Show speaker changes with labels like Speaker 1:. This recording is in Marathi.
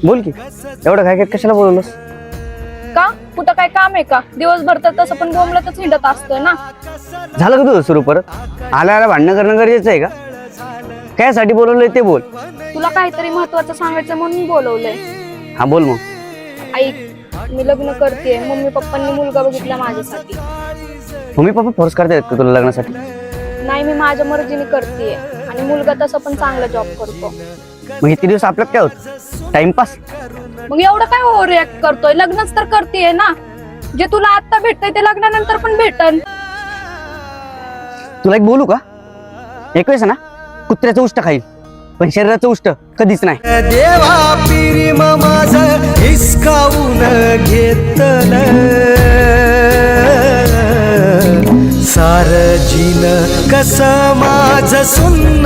Speaker 1: बोल की एवढं काय काय कशाला बोलवलंस?
Speaker 2: का कुठं काय काम आहे का? दिवसभर तर तसं पण बोंबलतच हिंडत असतोय ना.
Speaker 1: झालं का तुझं सुरू परत? आला आला भांडणं करणं गरजेचं आहे का? कायसाठी बोलवलंय ते बोल.
Speaker 2: तुला काहीतरी महत्वाचं सांगायचं म्हणून बोलवलंय.
Speaker 1: हा बोल मग.
Speaker 2: ऐक, मी लग्न करते. मम्मी पप्पांनी मुलगा बघितला माझ्यासाठी.
Speaker 1: मम्मी पप्पा फोर्स करतायत का तुला लग्नासाठी?
Speaker 2: नाही, मी माझ्या मर्जीने करतेय आणि मुलगा तसा पण चांगला जॉब करतो.
Speaker 1: मग इतके दिवस आपल्यात काय होत? टाइमपास.
Speaker 2: मग एवढं काय ओव्हर रिॲक्ट करतोय? लग्नच तर करतेय ना. जे तुला आता भेटतंय ते लग्नानंतर पण भेटन.
Speaker 1: तुला एक बोलू का? एक वेळेस ना कुत्र्याचं उष्ट खाईल पण शरीराचं उष्ट कधीच नाही.
Speaker 3: देवा प्रेम माझ हिसकावून घेतलं सार जीन कस माझ सुन्न